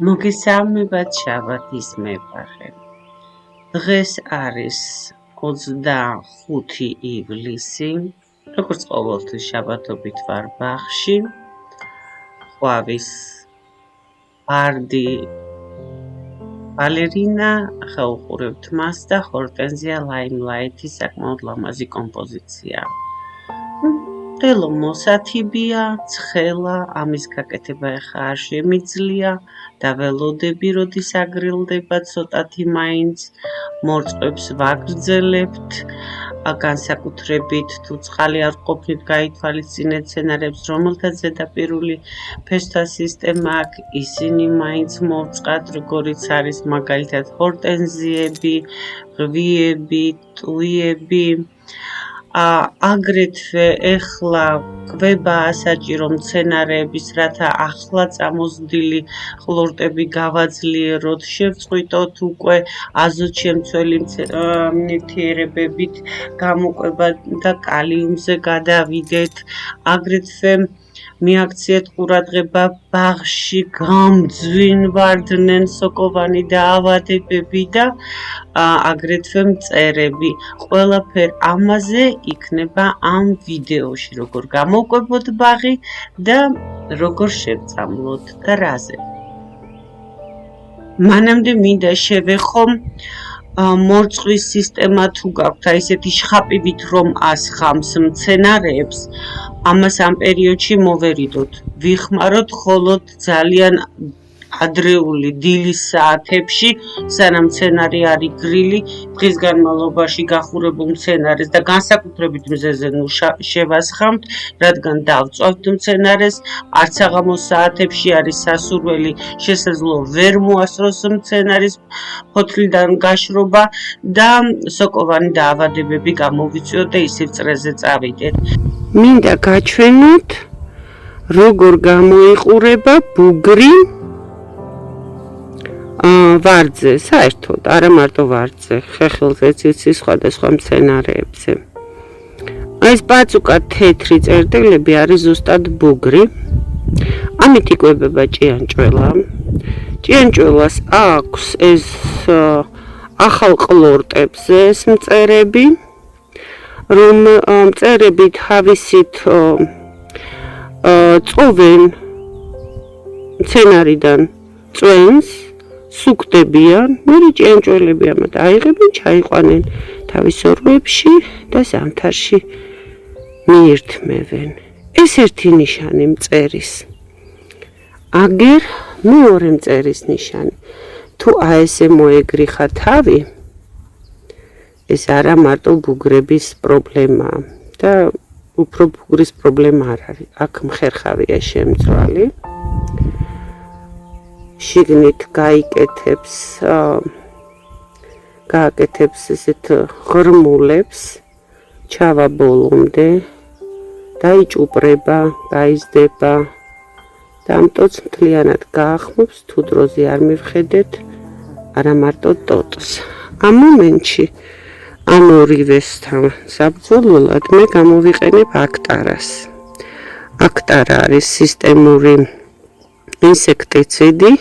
მოგესალმებათ შაბათის მეპარე. დღეს არის 25 ივლისი. როგორც ყოველთვის შაბათობით ვარ ბაღში. ყვავის ბარდი ვალერინა, ახლა უყურებთ მას და ჰორტენზია ლაიმლაითი საკმაოდ ლამაზი კომპოზიცია. დელო მოსათიბია, ცხელა, ამის გაკეთება ახლა არ შემიძლია და ველოდები, როდის აგრილდება ცოტათი მაინც, მორწყვებს ვაგრძელებთ, განსაკუთრებით თუ წყალი არ ყოფნით გაითვალისწინეთ მცენარებს, რომელთაც ზედაპირული ფესვთა სისტემა აქვს, ისინი მაინც მოვწყათ, როგორიც არის მაგალითად ჰორტენზიები, ღვიები, ტუიები. აგრეთვე ეხლა კვებაა საჭირო მცენარეების, რათა ახლა წამოზრდილი ყლორტები გავაძლიეროთ, შევწყვიტოთ უკვე აზოტშემცველი ნივთიერებებით გამოყვება და კალიუმზე გადავიდეთ. აგრეთვე მიაქციეთ ყურადღება ბაღში გამძვინვარდნენ სოკოვანი დაავადებები და აგრეთვე მწერები. ყველაფერ ამაზე იქნება ამ ვიდეოში, როგორ გამოვყვებოთ ბაღი და როგორ შევწამლოთ და რაზე. მანამდე მინდა შევეხო მორწყვის სისტემა თუ გაქვთ, ისეთი შხაპივით რომ ასხამს მცენარეებს, ამას ამ პერიოდში მოვერიდოთ. ვიხმაროთ მხოლოდ ძალიან ადრეული დილის საათებში, სანამ მცენარე არ იგრილი, დღის განმავლობაში გახურებულ მცენარეს და განსაკუთრებით მზეზე შევასხამთ, რადგან დავწვავთ მცენარეს, არც საღამოს საათებში არის სასურველი, შესაძლოა ვერ მოასწროს მცენარის ფოთლიდან გაშრობა და სოკოვანი დაავადებები გამოვიწვიოთ და ისევ წრეზე წავიდეთ. მინდა გაჩვენოთ, როგორ გამოიყურება ბუგრი ვარძზე, საერთოდ, არა მარტო ვარძზე, ხეხილზეც იცის სხვადასხვა მცენარეებზე. ეს პაწუკა თეთრი წერტილები არის ზუსტად ბუგრი. ამით იკვებება ჭიანჭველა. ჭიანჭველას აქვს ეს ახალ ყლორტებზე ეს მწერები, რომ მწერები თავისით წოვენ მცენარიდან წვენს, სუქდებიან, მერე ჭიანჭველები ამათ აიღებენ, ჩაიყვანენ თავის ოროებში და ზამთარში მიირთმევენ. ეს ერთი ნიშანი მწერის. აგერ მეორე მწერის ნიშანი. თუ ესე მოეგრიხა თავი, ეს არა მარტო ბუგრების პრობლემაა და უფრო ბუგრის პრობლემა არ არის. აქ მხერხავია შემწვალი. შიგნით გააკეთებს ესეთ ღრმულებს, ჩავა ბოლომდე, დაიჭუპრება, გაიზრდება და ამტოც მთლიანად გაახმობს, თუ დროზე არ მივხედეთ, არა მარტო ტოტს. ამ მომენტში ამ ორივესთან საბრძოლველად მე გამოვიყენებ აქტარას. აქტარა არის სისტემური ინსექტიციდი.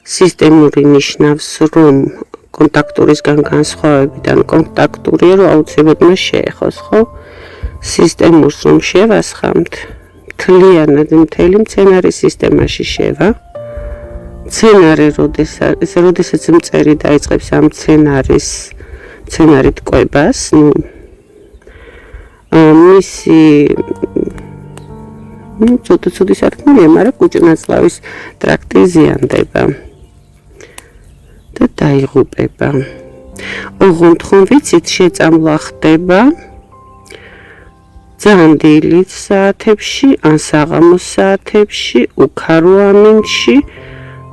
სისტემური ნიშნავს, რომ კონტაქტურისგან განსხვავებიდან კონტაქტურია, რომ აუცილებლად მას შეეხოს, ხო? სისტემურს რომ შევასხამთ, მთლიანად მთელი მცენარის სისტემაში შევა. მცენარე, როდესაც მწერი დაიწყებს ამ მცენარით კვებას, მისი ცოტა ცუდი სარკმელია, მაგრამ კუჭნაწლავის ტრაქტი ზიანდება და დაიღუპება. ოღონდ ხომ ვიცით, შეწამლა ხდება ძალიან დილით საათებში, ან საღამოს საათებში, უქარო ამინდში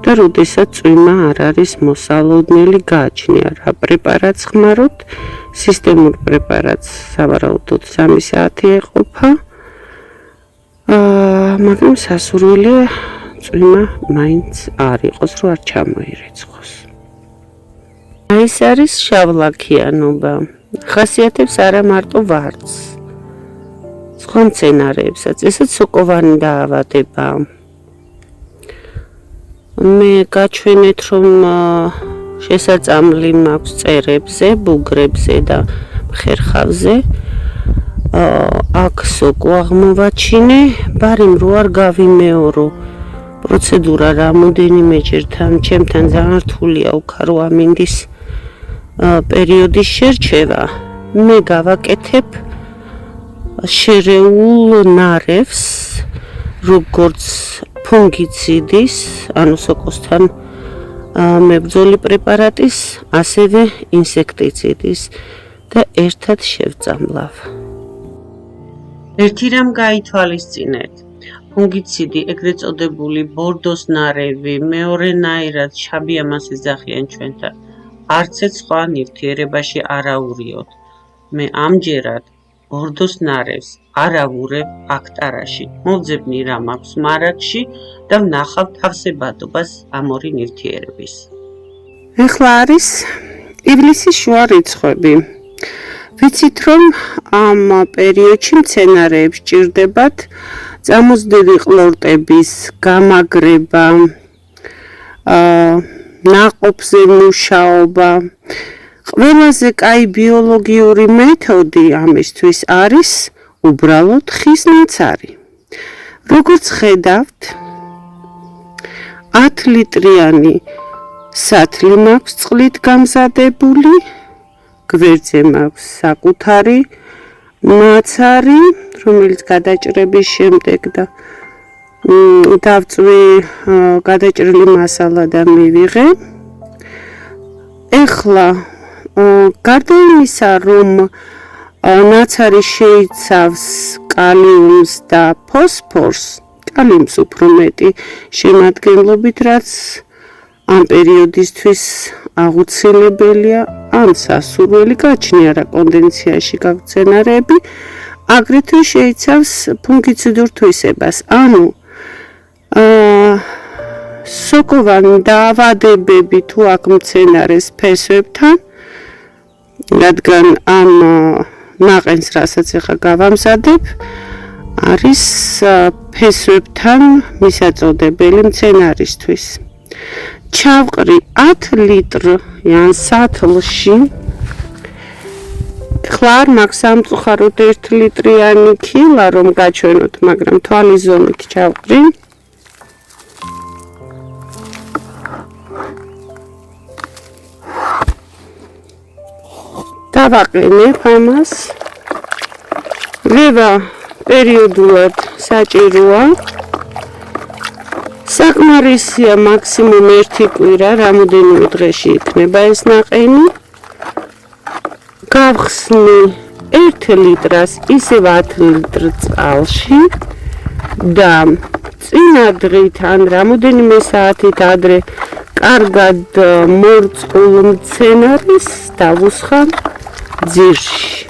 და როდესაც წვიმა არ არის მოსალოდნელი გააჩნია. რა პრეპარატს ხმარობთ? სისტემურ პრეპარატს სავარაუდოდ 3 საათი ეყოფა. მაგრამ სასურველია წვიმა მაინც არ იყოს, რომ არ ჩამოირიცხოს. ეს არის შავლაქიანობა. ხასიათებს არა მარტო ვარძს, სხვა მცენარეებსაც, ესეც სოკოვანი დაავადება. მე გაჩვენეთ რომ შესაწამლი მაქვს წერებზე, ბუგრებზე და ხერხავზე. აქ სოკო აღმოვაჩინე, ბარიმ რო არ გავიმეორო. პროცედურა რამოდენიმეჯერ ჩემთან ძალიან რთულია უკარო ამინდის პერიოდის შერჩევა. მე გავაკეთებ შერეულ ნარევს, როგორც ფუნგიციდის, ანუ სოკოსთან მებრძოლი პრეპარატის, ასევე ინსექტიციდის და ერთად შევწამლავ. ერთი რამ გაითვალისწინეთ. ფუნგიციდი, ეგრეთ წოდებული ბორდოს ნარევი, მეორენაირად შაბიამას ეძახიან ჩვენთან. არცეთ სხვა ნივთიერებაში არ ავურიოთ. მე ამჯერად ბორდოს ნარევს არ ავურებ აქტარაში. მოვძებნი რა მაქვს მარაგში და ვნახავ თავსებადობას ამ ორი ნივთიერების. ეხლა არის ივლისის შუა რიცხვები. ვიცით რომ ამ პერიოდში მცენარეებს ჭირდებათ წამოწდილი ყლორტების გამაგრება, ნაყოფზე მუშაობა. ყველაზე კაი ბიოლოგიური მეთოდი ამისთვის არის უბრალოდ ხის ნაცარი. როგორც ხედავთ, 10 ლიტრიანი სათლი მაქვს წყლით გამზადებული, გვერდზე მაქვს საკუთარი ნაცარი, რომელიც გადაჭრების შემდეგ და დავწვი გადაჭრილი მასალა და მივიღე. ეხლა გარდა იმისა, რომ ნაცარი შეიცავს კალიუმს და ფოსფორს, კალიუმს უფრო მეტი შემადგენლობით, რაც ამ პერიოდისთვის აუცილებელია, ან სასურველი გაჩნია რა კონდენციაში გაგცენარეები, აგრეთვე შეიცავს ფუნგიციდურ თვისებას, ანუ სოკოვანი დაავადებები თუ აქ მცენარეს ფესვებთან, რადგან ამ ნაყენს, რასაც ახლა გავამზადებ, არის ფესვებთან მისაწოდებელი მცენარისთვის. ჩავყრი 10 ლიტრიან სათლში. ხლა არ მაქვს სამწუხაროდ 1 ლიტრიანი ქილა რომ გაჩვენოთ, მაგრამ თვალის ზომით ჩავყრი. დავაყენებ ამას. ლევა პერიოდულად საჭიროა. საკმარისია მაქსიმუმ 1 კვირა, რამოდენიმე დღეში იქნება ეს ნაყენი. გავხსნი 1 ლიტრას ისევ 10 ლიტრ წყალში და წინა დღით ან რამოდენიმე საათით ადრე კარგად მორწყულ მცენარეს დავუსხამ ძირში.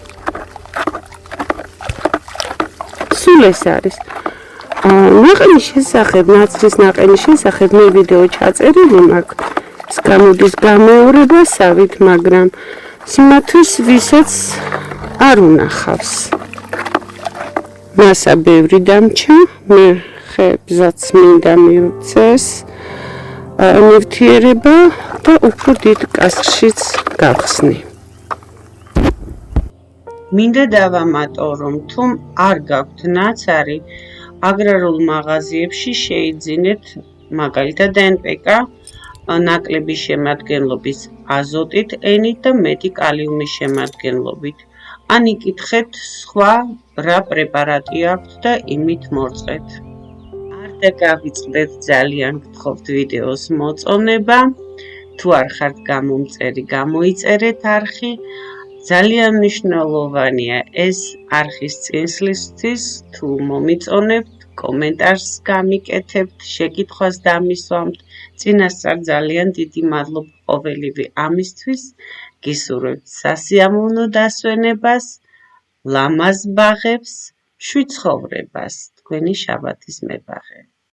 სულ ეს არის. ნაყენის შესახებ, ნაცრის ნაყენის შესახებ მე ვიდეო ჩაწერილი მაქვს გამოდის გამეორებასავით, მაგრამ სიმათვის ვისაც არ უნახავს. მასა ბევრი დამჩა, მე ხებზაც მინდა მივცეს ნივთიერება და უფრო დიდ კასრშიც გავხსნი. მინდა დავამატო, რომ თუ არ გაქვთ ნაცარი, აგრარულ მაღაზიებში შეიძინეთ მაგალითად NPK ნაკლები შემადგენლობის აზოტით, ენით და მეტი კალიუმის შემადგენლობით. ან იკითხეთ სხვა რა პრეპარატი აქვთ და იმით მორწყეთ. არ დაგავიწყდეთ, ძალიან გთხოვთ ვიდეოს მოწონება. თუ არ ხართ გამომწერი, გამოიწერეთ არხი. ძალიან მნიშვნელოვანია ეს არხის წინსვლისთვის, თუ მომიწონებთ, კომენტარს გამიკეთებთ, შეკითხვას დამისვამთ. წინასწარ ძალიან დიდი მადლობა ყოველივე ამისთვის. გისურვებთ სასიამოვნო დასვენებას, ლამაზ ბაღებს, შვიდ ცხოვრებას, თქვენი შაბათის მებაღე.